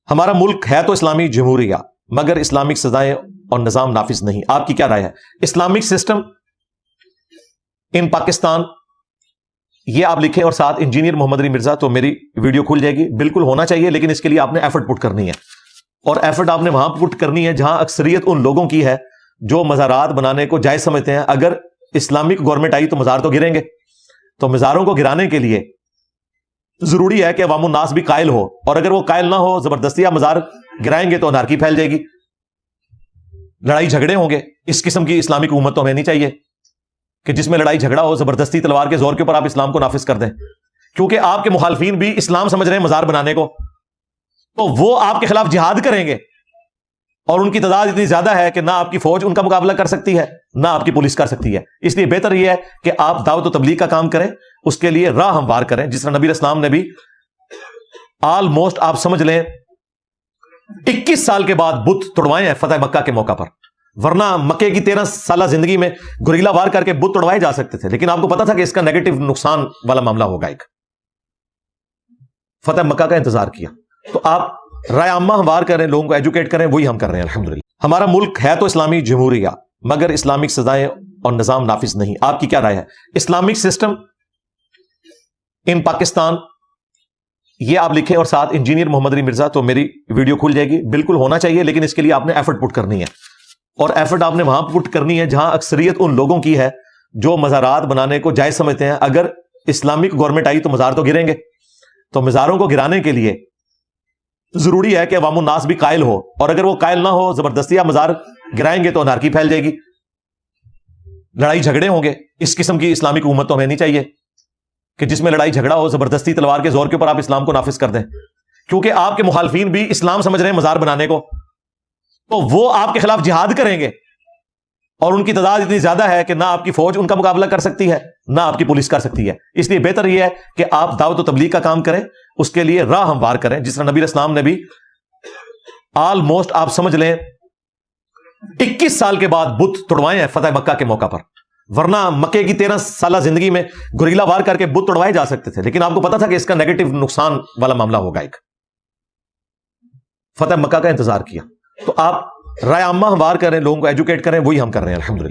ہمارا ملک ہے تو اسلامی جمہوریہ، مگر اسلامک سزائیں اور نظام نافذ نہیں۔ آپ کی کیا رائے ہے؟ اسلامک سسٹم ان پاکستان، یہ آپ لکھیں اور ساتھ انجینئر محمد علی مرزا تو میری ویڈیو کھل جائے گی۔ بالکل ہونا چاہیے، لیکن اس کے لیے آپ نے ایفرٹ پٹ کرنی ہے، اور ایفرٹ آپ نے وہاں پٹ کرنی ہے جہاں اکثریت ان لوگوں کی ہے جو مزارات بنانے کو جائز سمجھتے ہیں۔ اگر اسلامک گورنمنٹ آئی تو مزار تو گریں گے، تو مزاروں کو گرانے کے لیے ضروری ہے کہ عوام الناس بھی قائل ہو، اور اگر وہ قائل نہ ہو، زبردستی آپ مزار گرائیں گے تو انارکی پھیل جائے گی، لڑائی جھگڑے ہوں گے۔ اس قسم کی اسلامک حکومت تو ہمیں نہیں چاہیے کہ جس میں لڑائی جھگڑا ہو، زبردستی تلوار کے زور کے اوپر آپ اسلام کو نافذ کر دیں، کیونکہ آپ کے مخالفین بھی اسلام سمجھ رہے ہیں مزار بنانے کو، تو وہ آپ کے خلاف جہاد کریں گے، اور ان کی تعداد اتنی زیادہ ہے کہ نہ آپ کی فوج ان کا مقابلہ کر سکتی ہے، نہ آپ کی پولیس کر سکتی ہے۔ اس لیے بہتر یہ ہے کہ آپ دعوت و تبلیغ کا کام کریں، اس کے لیے راہ ہموار کریں، جس طرح نبی اسلام نے بھی آلموسٹ آپ سمجھ لیں 21 سال کے بعد بت توڑوائے ہیں فتح مکہ کے موقع پر، ورنہ مکے کی 13 سالہ زندگی میں گوریلا وار کر کے بت توڑوائے جا سکتے تھے، لیکن آپ کو پتا تھا کہ اس کا نیگیٹو نقصان والا معاملہ ہوگا۔ ایک فتح مکہ کا انتظار کیا، تو آپ رائے عامہ ہموار کریں، لوگوں کو ایجوکیٹ کریں، وہی ہم کر رہے ہیں الحمدللہ۔ ہمارا ملک ہے تو اسلامی جمہوریہ، مگر اسلامک سزائیں اور نظام نافذ نہیں۔ آپ کی کیا رائے ہے؟ اسلامک سسٹم ان پاکستان، یہ آپ لکھیں اور ساتھ انجینئر محمد علی مرزا تو میری ویڈیو کھل جائے گی۔ بالکل ہونا چاہیے، لیکن اس کے لیے آپ نے ایفرٹ پٹ کرنی ہے، اور ایفرٹ آپ نے وہاں پٹ کرنی ہے جہاں اکثریت ان لوگوں کی ہے جو مزارات بنانے کو جائز سمجھتے ہیں۔ اگر اسلامک گورنمنٹ آئی تو مزار تو گریں گے، تو مزاروں کو گرانے کے لیے ضروری ہے کہ عوام الناس بھی قائل ہو، اور اگر وہ قائل نہ ہو، زبردستی آپ مزار گرائیں گے تو انارکی پھیل جائے گی، لڑائی جھگڑے ہوں گے۔ اس قسم کی اسلامک حکومت تو ہمیں نہیں چاہیے کہ جس میں لڑائی جھگڑا ہو، زبردستی تلوار کے زور کے اوپر آپ اسلام کو نافذ کر دیں، کیونکہ آپ کے مخالفین بھی اسلام سمجھ رہے ہیں مزار بنانے کو، تو وہ آپ کے خلاف جہاد کریں گے، اور ان کی تعداد اتنی زیادہ ہے کہ نہ آپ کی فوج ان کا مقابلہ کر سکتی ہے، نہ آپ کی پولیس کر سکتی ہے۔ اس لیے بہتر یہ ہے کہ آپ دعوت و تبلیغ کا کام کریں، اس کے لیے راہ ہموار کریں، جس طرح نبی اسلام نے بھی آلموسٹ آپ سمجھ لیں 21 سال کے بعد بت توڑوائے ہیں فتح مکہ کے موقع پر، ورنہ مکے کی 13 سالہ زندگی میں گوریلا وار کر کے بت توڑوائے جا سکتے تھے، لیکن آپ کو پتا تھا کہ اس کا نیگیٹو نقصان والا معاملہ ہوگا۔ ایک فتح مکہ کا انتظار کیا، تو آپ رائے عامہ ہموار کریں، لوگوں کو ایجوکیٹ کریں، وہی ہم کر رہے ہیں الحمدللہ۔